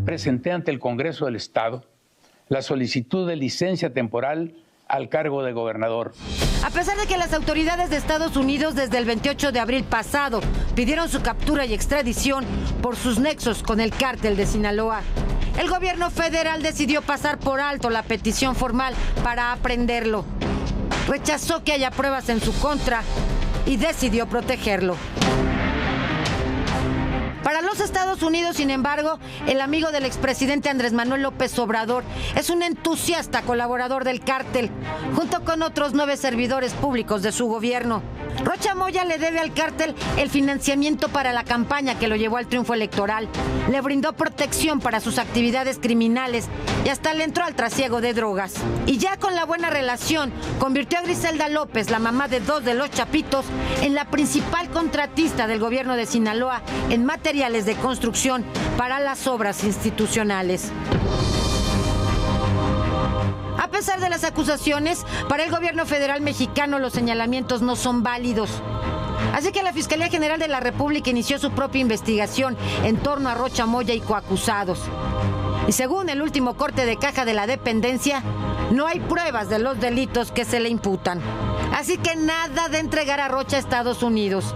presenté ante el Congreso del Estado la solicitud de licencia temporal al cargo de gobernador. A pesar de que las autoridades de Estados Unidos desde el 28 de abril pasado pidieron su captura y extradición por sus nexos con el cártel de Sinaloa, el gobierno federal decidió pasar por alto la petición formal para aprehenderlo. Rechazó que haya pruebas en su contra y decidió protegerlo. Para los Estados Unidos, sin embargo, el amigo del expresidente Andrés Manuel López Obrador es un entusiasta colaborador del cártel, junto con otros 9 servidores públicos de su gobierno. Rocha Moya le debe al cártel el financiamiento para la campaña que lo llevó al triunfo electoral, le brindó protección para sus actividades criminales y hasta le entró al trasiego de drogas. Y ya con la buena relación, convirtió a Griselda López, la mamá de 2 de los chapitos, en la principal contratista del gobierno de Sinaloa en materiales de construcción para las obras institucionales. A pesar de las acusaciones, para el gobierno federal mexicano los señalamientos no son válidos. Así que la Fiscalía General de la República inició su propia investigación en torno a Rocha Moya y coacusados. Y según el último corte de caja de la dependencia, no hay pruebas de los delitos que se le imputan. Así que nada de entregar a Rocha a Estados Unidos.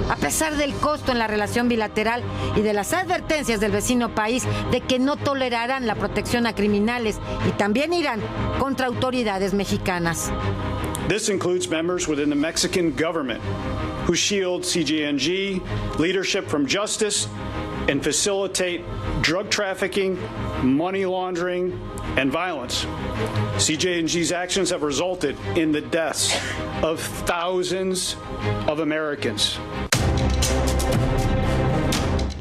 A pesar del costo en la relación bilateral y de las advertencias del vecino país de que no tolerarán la protección a criminales y también irán contra autoridades mexicanas. This includes members within the Mexican government who shield CJNG leadership from justice and facilitate drug trafficking, money laundering, and violence. CJNG's actions have resulted in the deaths of thousands of Americans.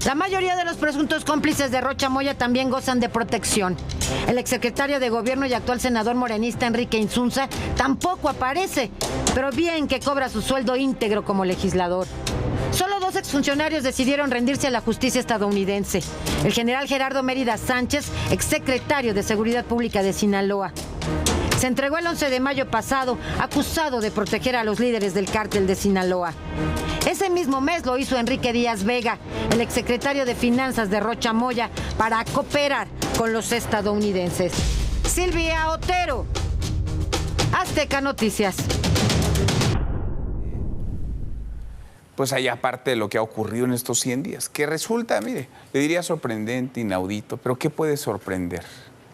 La mayoría de los presuntos cómplices de Rocha Moya también gozan de protección. El exsecretario de Gobierno y actual senador morenista Enrique Insunza tampoco aparece, pero bien que cobra su sueldo íntegro como legislador. Solo 2 exfuncionarios decidieron rendirse a la justicia estadounidense. El general Gerardo Mérida Sánchez, exsecretario de Seguridad Pública de Sinaloa. Se entregó el 11 de mayo pasado, acusado de proteger a los líderes del cártel de Sinaloa. Ese mismo mes lo hizo Enrique Díaz Vega, el exsecretario de Finanzas de Rocha Moya, para cooperar con los estadounidenses. Silvia Otero, Azteca Noticias. Pues hay aparte de lo que ha ocurrido en estos 100 días, que resulta, mire, le diría sorprendente, inaudito, pero ¿qué puede sorprender?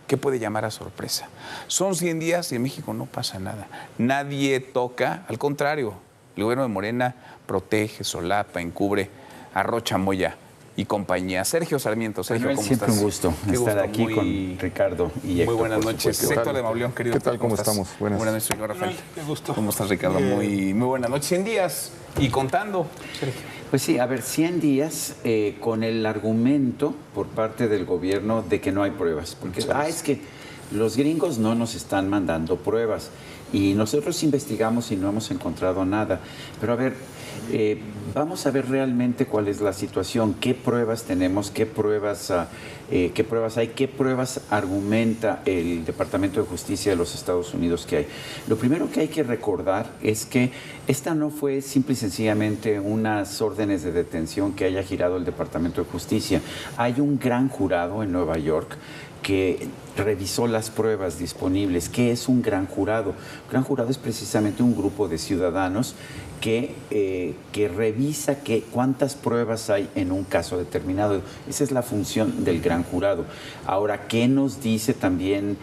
¿Qué puede llamar a sorpresa? Son 100 días y en México no pasa nada. Nadie toca, al contrario, el gobierno de Morena protege, solapa, encubre a Rocha Moya y compañía. Sergio Sarmiento, Sergio, ¿cómo siempre estás? Un gusto estar aquí con Ricardo y Héctor. Muy buenas noches. Héctor de Mauleón, querido. ¿Qué tal? ¿Cómo estamos? Buenas noches, señor Rafael. Qué gusto. ¿Cómo estás, Ricardo? Muy buenas noches. 100 días y contando, Sergio. Pues sí, a ver, 100 días con el argumento por parte del gobierno de que no hay pruebas. Porque es que los gringos no nos están mandando pruebas y nosotros investigamos y no hemos encontrado nada. Pero a ver, vamos a ver realmente cuál es la situación, qué pruebas tenemos, qué pruebas hay, qué pruebas argumenta el Departamento de Justicia de los Estados Unidos que hay. Lo primero que hay que recordar es que esta no fue simple y sencillamente unas órdenes de detención que haya girado el Departamento de Justicia. Hay un gran jurado en Nueva York que revisó las pruebas disponibles. ¿Qué es un gran jurado? Un gran jurado es precisamente un grupo de ciudadanos que revisa cuántas pruebas hay en un caso determinado. Esa es la función del gran jurado. Ahora, ¿qué nos dice también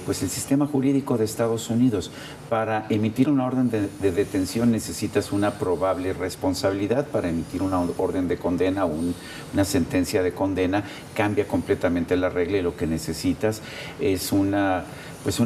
pues el sistema jurídico de Estados Unidos? Para emitir una orden de detención necesitas una probable responsabilidad. Para emitir una orden de condena o una sentencia de condena cambia completamente la regla y lo que necesitas es una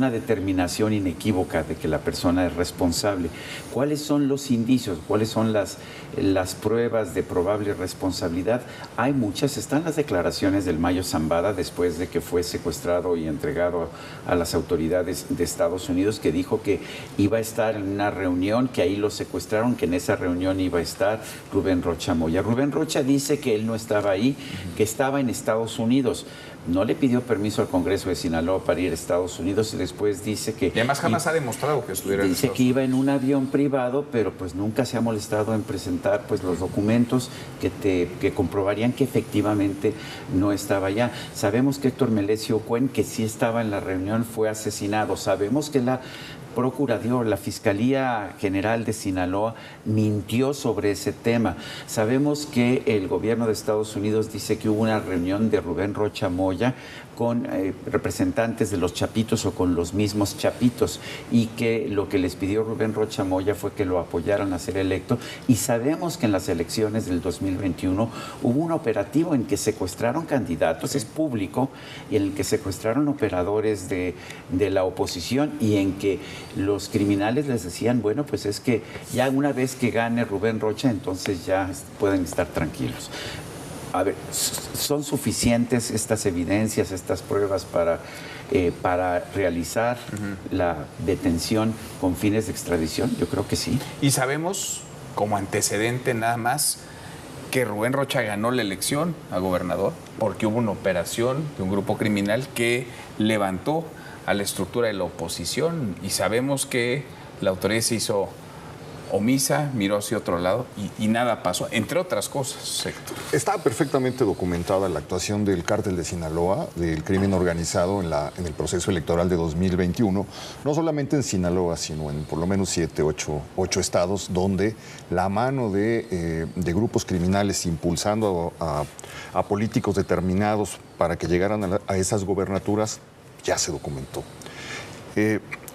determinación inequívoca de que la persona es responsable. ¿Cuáles son los indicios? ¿Cuáles son las pruebas de probable responsabilidad? Hay muchas. Están las declaraciones del Mayo Zambada después de que fue secuestrado y entregado a las autoridades de Estados Unidos, que dijo que iba a estar en una reunión, que ahí lo secuestraron, que en esa reunión iba a estar Rubén Rocha Moya. Rubén Rocha dice que él no estaba ahí, que estaba en Estados Unidos. No le pidió permiso al Congreso de Sinaloa para ir a Estados Unidos, Unidos después dice que... Y además jamás ha demostrado que estuviera en Dice Estados que iba en un avión privado, pero pues nunca se ha molestado en presentar pues los documentos que comprobarían que efectivamente no estaba allá. Sabemos que Héctor Melesio Cuen, que sí estaba en la reunión, fue asesinado. Sabemos que la la Fiscalía General de Sinaloa mintió sobre ese tema. Sabemos que el gobierno de Estados Unidos dice que hubo una reunión de Rubén Rocha Moya con representantes de los Chapitos o con los mismos Chapitos, y que lo que les pidió Rubén Rocha Moya fue que lo apoyaran a ser electo. Y sabemos que en las elecciones del 2021 hubo un operativo en que secuestraron candidatos, es público, y en el que secuestraron operadores de la oposición, y en que los criminales les decían, bueno, pues es que ya una vez que gane Rubén Rocha, entonces ya pueden estar tranquilos. A ver, ¿son suficientes estas evidencias, estas pruebas para realizar la detención con fines de extradición? Yo creo que sí. Y sabemos, como antecedente nada más, que Rubén Rocha ganó la elección a gobernador porque hubo una operación de un grupo criminal que levantó a la estructura de la oposición, y sabemos que la autoridad se hizo omisa, miró hacia otro lado y nada pasó, entre otras cosas, Héctor. Está perfectamente documentada la actuación del cártel de Sinaloa, del crimen organizado en el proceso electoral de 2021, no solamente en Sinaloa, sino en por lo menos 7, 8 estados, donde la mano de grupos criminales impulsando a políticos determinados para que llegaran a esas gobernaturas ya se documentó.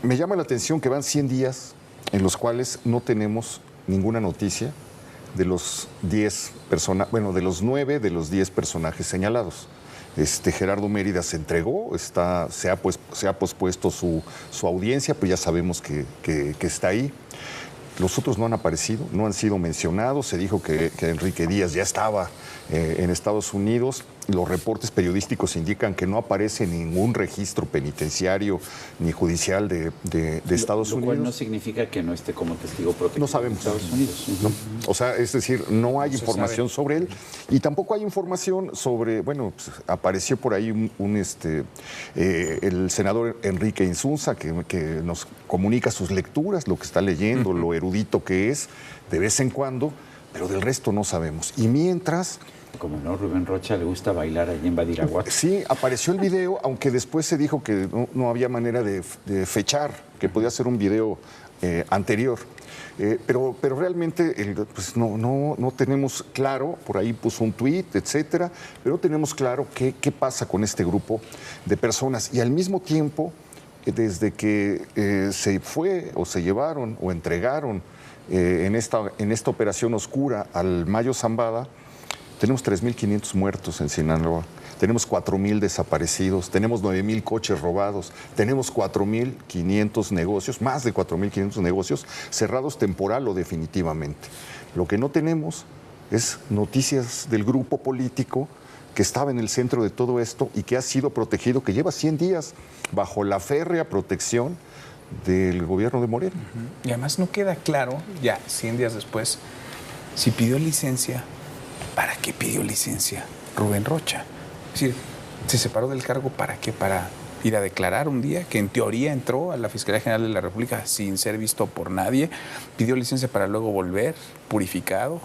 Me llama la atención que van 100 días en los cuales no tenemos ninguna noticia de los 10 de los 9 de los 10 personajes señalados. Gerardo Mérida se entregó, se ha pospuesto su audiencia, pues ya sabemos que está ahí. Los otros no han aparecido, no han sido mencionados. Se dijo que Enrique Díaz ya estaba en Estados Unidos. Los reportes periodísticos indican que no aparece en ningún registro penitenciario ni judicial de Estados Unidos. Lo cual no significa que no esté como testigo protegido. No sabemos. En Estados Unidos. No. O sea, es decir, no hay información sobre él, y tampoco hay información sobre, bueno, pues, apareció por ahí el senador Enrique Insunza, que nos comunica sus lecturas, lo que está leyendo, lo erudito que es, de vez en cuando, pero del resto no sabemos. Y mientras... Como no, Rubén Rocha le gusta bailar allí en Badiraguato. Sí, apareció el video, aunque después se dijo que no había manera de fechar, que podía ser un video anterior. Pero realmente pues no tenemos claro, por ahí puso un tuit, etcétera, pero no tenemos claro qué pasa con este grupo de personas. Y al mismo tiempo, desde que se fue o se llevaron o entregaron en esta operación oscura al Mayo Zambada, tenemos 3.500 muertos en Sinaloa, tenemos 4.000 desaparecidos, tenemos 9.000 coches robados, tenemos 4.500 negocios, más de 4.500 negocios cerrados temporal o definitivamente. Lo que no tenemos es noticias del grupo político que estaba en el centro de todo esto y que ha sido protegido, que lleva 100 días bajo la férrea protección del gobierno de Moreno. Y además no queda claro, ya 100 días después, si pidió licencia. ¿Para qué pidió licencia Rubén Rocha? Es decir, se separó del cargo, ¿para qué? Para ir a declarar un día, que en teoría entró a la Fiscalía General de la República sin ser visto por nadie, pidió licencia para luego volver, purificado,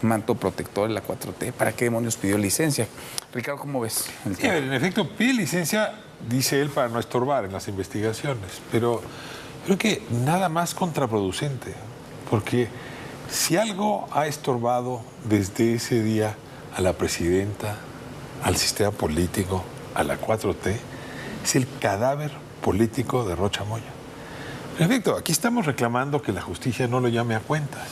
manto protector de la 4T. ¿Para qué demonios pidió licencia? Ricardo, ¿cómo ves el tema? En efecto, pide licencia, dice él, para no estorbar en las investigaciones, pero creo que nada más contraproducente, porque si algo ha estorbado desde ese día a la presidenta, al sistema político, a la 4T, es el cadáver político de Rocha Moya. En efecto, aquí estamos reclamando que la justicia no lo llame a cuentas,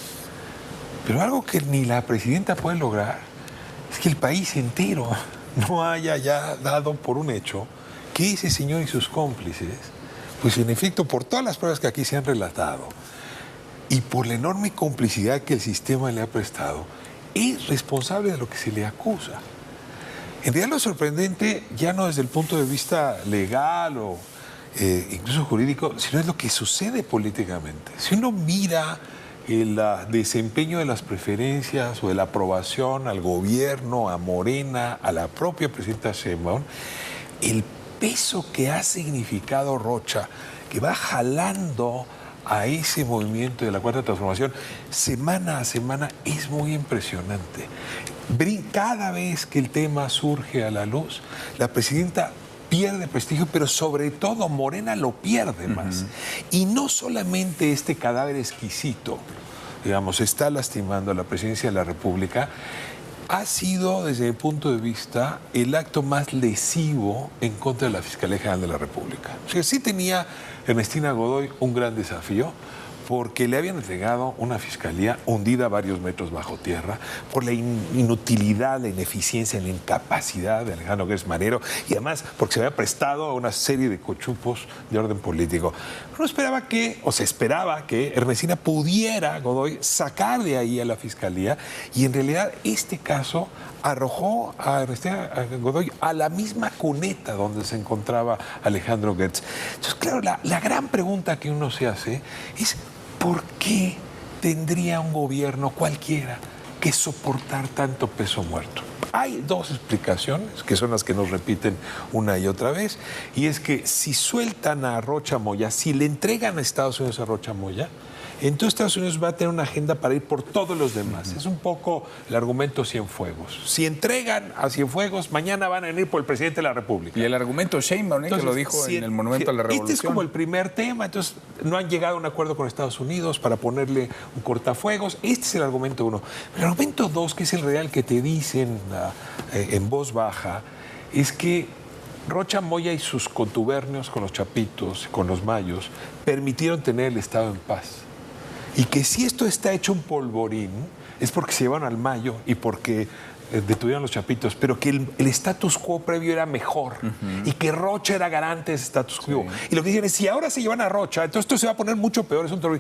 pero algo que ni la presidenta puede lograr es que el país entero no haya ya dado por un hecho que ese señor y sus cómplices, pues en efecto, por todas las pruebas que aquí se han relatado, y por la enorme complicidad que el sistema le ha prestado, es responsable de lo que se le acusa. En realidad lo sorprendente, ya no desde el punto de vista legal o incluso jurídico, sino es lo que sucede políticamente. Si uno mira el desempeño de las preferencias o de la aprobación al gobierno, a Morena, a la propia presidenta Sheinbaum, el peso que ha significado Rocha, que va jalando a ese movimiento de la Cuarta Transformación semana a semana, es muy impresionante. Cada vez que el tema surge a la luz, la presidenta pierde prestigio, pero sobre todo Morena lo pierde más. Y no solamente este cadáver exquisito, digamos, está lastimando a la presidencia de la República, ha sido, desde mi punto de vista, el acto más lesivo en contra de la Fiscalía General de la República. O sea, sí tenía Ernestina Godoy un gran desafío, porque le habían entregado una fiscalía hundida varios metros bajo tierra por la inutilidad, la ineficiencia, la incapacidad de Alejandro Gertz Manero, y además porque se había prestado a una serie de cochupos de orden político. Uno se esperaba que Ernestina pudiera, Godoy, sacar de ahí a la fiscalía, y en realidad este caso arrojó a Ernestina Godoy a la misma cuneta donde se encontraba Alejandro Gertz. Entonces, claro, la gran pregunta que uno se hace es: ¿por qué tendría un gobierno cualquiera que soportar tanto peso muerto? Hay dos explicaciones, que son las que nos repiten una y otra vez, y es que si sueltan a Rocha Moya, si le entregan a Estados Unidos a Rocha Moya, entonces Estados Unidos va a tener una agenda para ir por todos los demás. Es un poco el argumento Cienfuegos. Si entregan a Cienfuegos, mañana van a venir por el presidente de la República. Y el argumento Sheinbaum, que lo dijo en el Monumento a la Revolución. Este es como el primer tema. Entonces, no han llegado a un acuerdo con Estados Unidos para ponerle un cortafuegos. Este es el argumento 1. El argumento 2, que es el real que te dicen en voz baja, es que Rocha Moya y sus contubernios con los chapitos, con los mayos, permitieron tener el Estado en paz. Y que si esto está hecho un polvorín, es porque se llevaron al Mayo y porque detuvieron los chapitos, pero que el status quo previo era mejor y que Rocha era garante de ese status quo. Sí. Y lo que dicen es, si ahora se llevan a Rocha, entonces esto se va a poner mucho peor. Es un terror.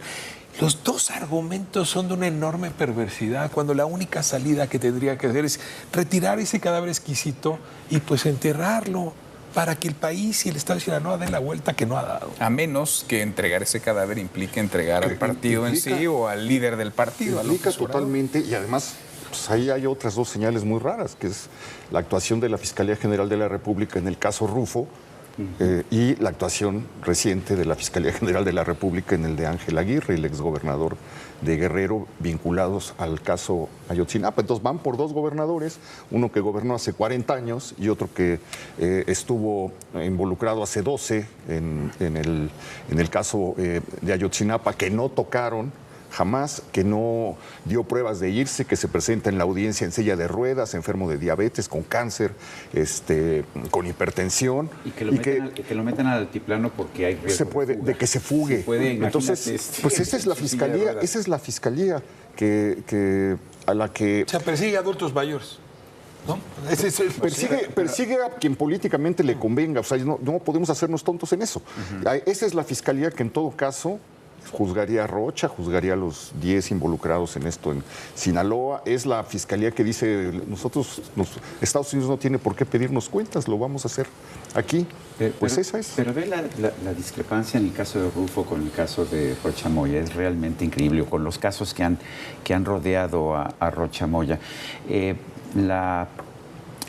Los dos argumentos son de una enorme perversidad, cuando la única salida que tendría que hacer es retirar ese cadáver exquisito y pues enterrarlo, para que el país y el Estado de Sinaloa den la vuelta que no ha dado. A menos que entregar ese cadáver implique entregar al partido en sí o al líder del partido. Implica totalmente, y además pues ahí hay otras dos señales muy raras, que es la actuación de la Fiscalía General de la República en el caso Rufo, y la actuación reciente de la Fiscalía General de la República en el de Ángel Aguirre, el exgobernador de Guerrero, vinculados al caso Ayotzinapa. Entonces van por dos gobernadores, uno que gobernó hace 40 años y otro que estuvo involucrado hace 12 en el caso de Ayotzinapa, que no tocaron jamás, que no dio pruebas de irse, que se presenta en la audiencia en silla de ruedas, enfermo de diabetes, con cáncer, con hipertensión. Y que lo metan al altiplano porque hay riesgo de que se fugue. Entonces, pues esa es la fiscalía, a la que... O sea, persigue a adultos mayores, ¿no? Persigue a quien políticamente le convenga. O sea, no podemos hacernos tontos en eso. Esa es la fiscalía que en todo caso juzgaría a Rocha, juzgaría a los 10 involucrados en esto en Sinaloa. Es la fiscalía que dice, Estados Unidos no tiene por qué pedirnos cuentas, lo vamos a hacer aquí. Pues esa es. Pero ve la discrepancia en el caso de Rufo con el caso de Rocha Moya, es realmente increíble, con los casos que han rodeado a Rocha Moya.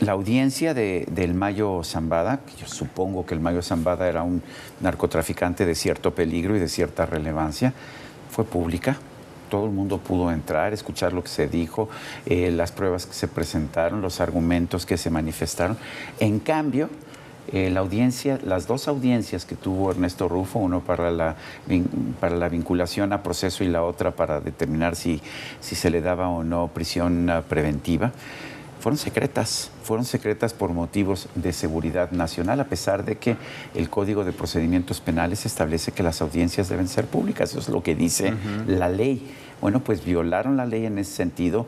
La audiencia del Mayo Zambada, que yo supongo que el Mayo Zambada era un narcotraficante de cierto peligro y de cierta relevancia, fue pública. Todo el mundo pudo entrar, escuchar lo que se dijo, las pruebas que se presentaron, los argumentos que se manifestaron. En cambio, las dos audiencias que tuvo Ernesto Rufo, uno para la vinculación a proceso y la otra para determinar si se le daba o no prisión preventiva, fueron secretas por motivos de seguridad nacional, a pesar de que el Código de Procedimientos Penales establece que las audiencias deben ser públicas. Eso es lo que dice la ley. Bueno, pues violaron la ley en ese sentido,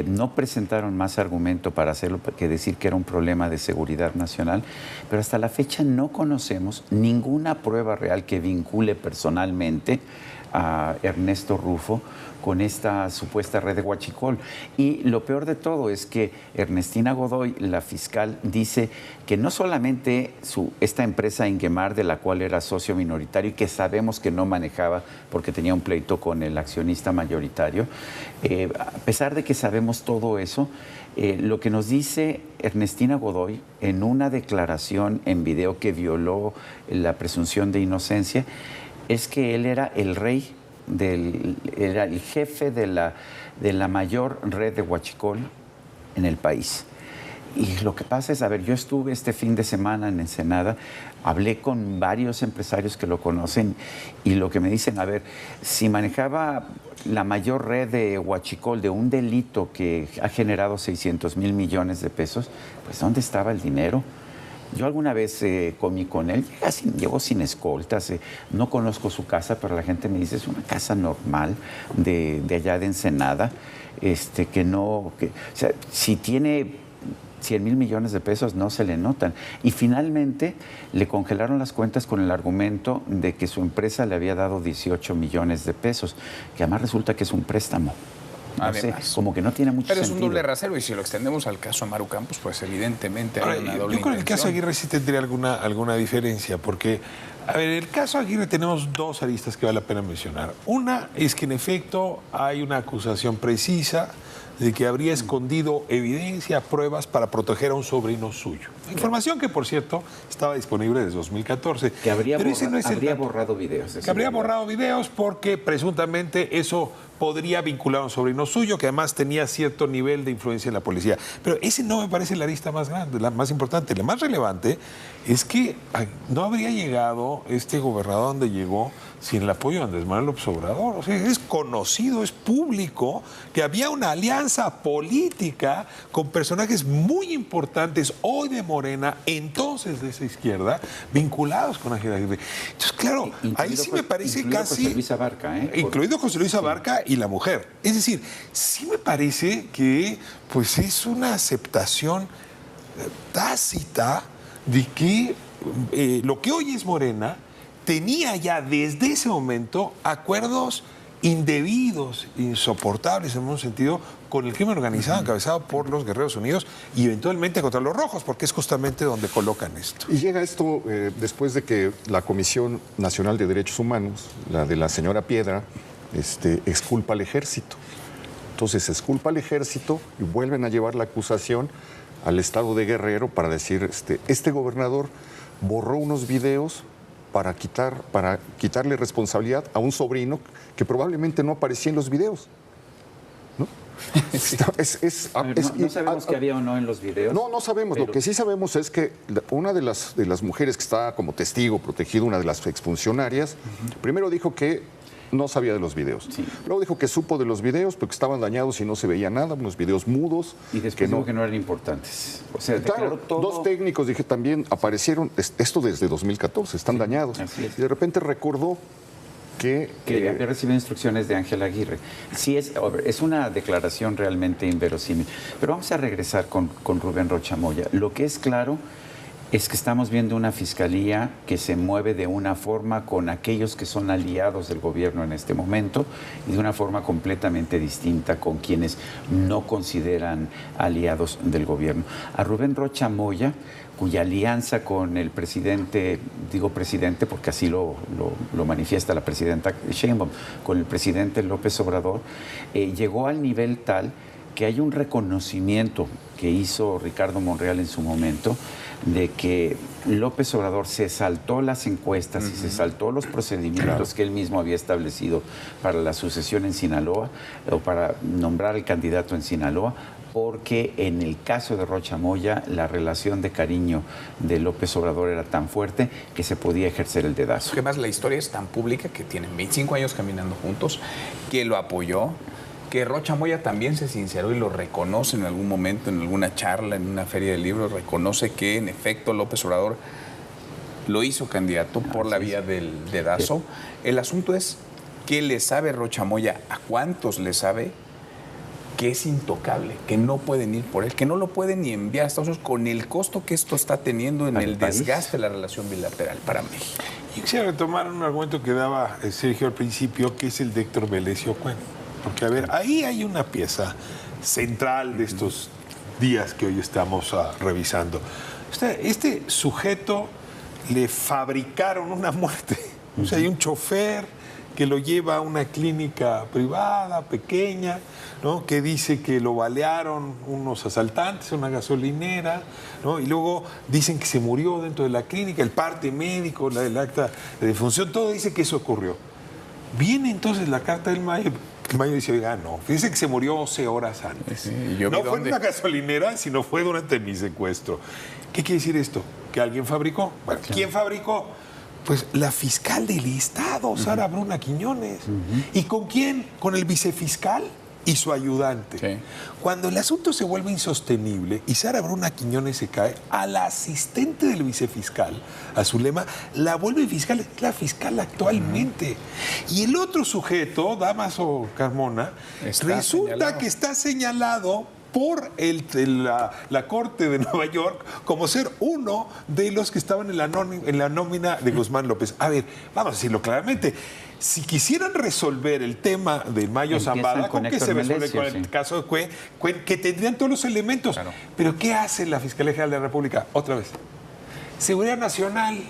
no presentaron más argumento para hacerlo que decir que era un problema de seguridad nacional, pero hasta la fecha no conocemos ninguna prueba real que vincule personalmente a Ernesto Rufo con esta supuesta red de huachicol. Y lo peor de todo es que Ernestina Godoy, la fiscal, dice que no solamente esta empresa Ingemar, de la cual era socio minoritario y que sabemos que no manejaba porque tenía un pleito con el accionista mayoritario, a pesar de que sabemos todo eso, lo que nos dice Ernestina Godoy en una declaración en video que violó la presunción de inocencia es que él era el rey, era el jefe de la mayor red de huachicol en el país. Y lo que pasa es, a ver, yo estuve este fin de semana en Ensenada, hablé con varios empresarios que lo conocen y lo que me dicen, a ver, si manejaba la mayor red de huachicol de un delito que ha generado 600 mil millones de pesos, pues ¿dónde estaba el dinero? Yo alguna vez comí con él, llegó sin escoltas, no conozco su casa, pero la gente me dice, es una casa normal de allá de Ensenada, o sea, si tiene 100 mil millones de pesos no se le notan. Y finalmente le congelaron las cuentas con el argumento de que su empresa le había dado 18 millones de pesos, que además resulta que es un préstamo. No sé, como que no tiene mucho sentido. Pero es un doble rasero y si lo extendemos al caso Amaru Campos, pues evidentemente hay una doble Yo con el intención. caso Aguirre sí tendría alguna diferencia, porque, a ver, en el caso Aguirre tenemos dos aristas que vale la pena mencionar. Una es que en efecto hay una acusación precisa de que habría escondido evidencia, pruebas para proteger a un sobrino suyo. Información que, por cierto, estaba disponible desde 2014. Que habría borrado videos. Que habría borrado videos porque presuntamente eso podría vincular a un sobrino suyo que además tenía cierto nivel de influencia en la policía. Pero ese no me parece la arista más grande, la más importante. La más relevante es que no habría llegado este gobernador donde llegó sin el apoyo de Andrés Manuel López Obrador. O sea, es conocido, es público que había una alianza política con personajes muy importantes hoy de Morena, entonces de esa izquierda, vinculados con Ángel Aguirre. Entonces, claro, ahí sí me parece casi... José Luis Abarca, Incluido José Luis Abarca y la mujer. Es decir, sí me parece que pues es una aceptación tácita de que lo que hoy es Morena tenía ya desde ese momento acuerdos indebidos, insoportables en un sentido, con el crimen organizado encabezado por los Guerreros Unidos y eventualmente contra los Rojos, porque es justamente donde colocan esto. Y llega esto después de que la Comisión Nacional de Derechos Humanos, la de la señora Piedra, exculpa al ejército. Entonces exculpa al ejército y vuelven a llevar la acusación al estado de Guerrero para decir, este gobernador borró unos videos para quitarle responsabilidad a un sobrino que probablemente no aparecía en los videos. ¿No? No sabemos qué había o no en los videos. No sabemos. Pero lo que sí sabemos es que una de las mujeres que está como testigo protegido, una de las exfuncionarias, primero dijo que no sabía de los videos. Sí. Luego dijo que supo de los videos porque estaban dañados y no se veía nada, unos videos mudos. Y después dijo que no eran importantes. O sea, claro, dos técnicos, dije, también aparecieron, esto desde 2014, están dañados. Así es. Y de repente recordó que había recibido instrucciones de Ángel Aguirre. Sí, es una declaración realmente inverosímil. Pero vamos a regresar con Rubén Rocha Moya. Lo que es claro es que estamos viendo una fiscalía que se mueve de una forma con aquellos que son aliados del gobierno en este momento y de una forma completamente distinta con quienes no consideran aliados del gobierno. A Rubén Rocha Moya, cuya alianza con el presidente, digo presidente porque así lo manifiesta la presidenta Sheinbaum, con el presidente López Obrador, llegó al nivel tal que hay un reconocimiento que hizo Ricardo Monreal en su momento de que López Obrador se saltó las encuestas y se saltó los procedimientos que él mismo había establecido para la sucesión en Sinaloa o para nombrar al candidato en Sinaloa, porque en el caso de Rocha Moya la relación de cariño de López Obrador era tan fuerte que se podía ejercer el dedazo. Además, la historia es tan pública que tienen 25 años caminando juntos, que lo apoyó, que Rocha Moya también se sinceró y lo reconoce en algún momento, en alguna charla, en una feria de libros, reconoce que en efecto López Obrador lo hizo candidato por la vía del dedazo. El asunto es, ¿qué le sabe Rocha Moya? ¿A cuántos le sabe que es intocable, que no pueden ir por él, que no lo pueden ni enviar a Estados Unidos con el costo que esto está teniendo en el desgaste de la relación bilateral para México. Y quisiera retomar un argumento que daba Sergio al principio, que es el de Héctor Vélez y Ocuen. Porque, a ver, ahí hay una pieza central de estos días que hoy estamos revisando. Este sujeto le fabricaron una muerte. O sea, hay un chofer que lo lleva a una clínica privada, pequeña, ¿no? Que dice que lo balearon unos asaltantes, una gasolinera, ¿no? Y luego dicen que se murió dentro de la clínica, el parte médico, el acta de defunción, todo dice que eso ocurrió. Viene entonces la carta del Mayo. El Mayo dice, oiga, no, fíjense que se murió 11 horas antes. Sí, no fue en una gasolinera, sino fue durante mi secuestro. ¿Qué quiere decir esto? ¿Que alguien fabricó? Bueno, ¿quién fabricó? Pues la fiscal del Estado, Sara Bruna Quiñones. ¿Y con quién? Con el vicefiscal y su ayudante. Sí. Cuando el asunto se vuelve insostenible y Sara Bruna Quiñones se cae, a la asistente del vicefiscal, a Zulema, la vuelve fiscal, es la fiscal actualmente. Y el otro sujeto, Dámaso Carmona, resulta que está señalado por la Corte de Nueva York como ser uno de los que estaban en la nómina de Guzmán López. A ver, vamos a decirlo claramente. Si quisieran resolver el tema de Mayo Zambada, ¿con qué se resuelve con el caso de Cuen? Que tendrían todos los elementos. Claro. Pero ¿qué hace la Fiscalía General de la República? Otra vez. Seguridad Nacional.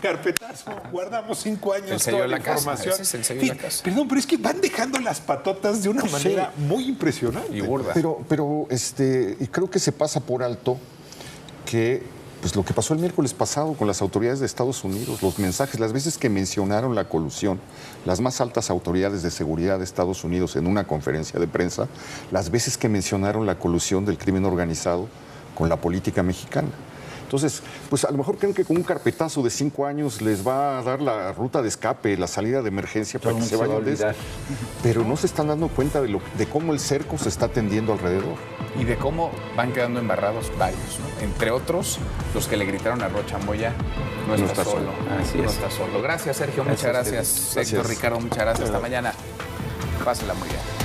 Carpetazo, guardamos 5 años toda la información. Ese es el sello de la casa. Perdón, pero es que van dejando las patotas de una manera muy impresionante. Y burda. Pero y creo que se pasa por alto que pues lo que pasó el miércoles pasado con las autoridades de Estados Unidos, los mensajes, las veces que mencionaron la colusión, las más altas autoridades de seguridad de Estados Unidos en una conferencia de prensa, las veces que mencionaron la colusión del crimen organizado con la política mexicana. Entonces, pues a lo mejor creen que con un carpetazo de 5 años les va a dar la ruta de escape, la salida de emergencia para que se vayan de esto. Pero no se están dando cuenta de cómo el cerco se está tendiendo alrededor. Y de cómo van quedando embarrados varios, ¿no? Entre otros, los que le gritaron a Rocha Moya, no está solo. Así no es. está solo. Gracias, Sergio. Muchas gracias. Héctor, Ricardo, muchas gracias. Hasta mañana. Pásenla muy bien.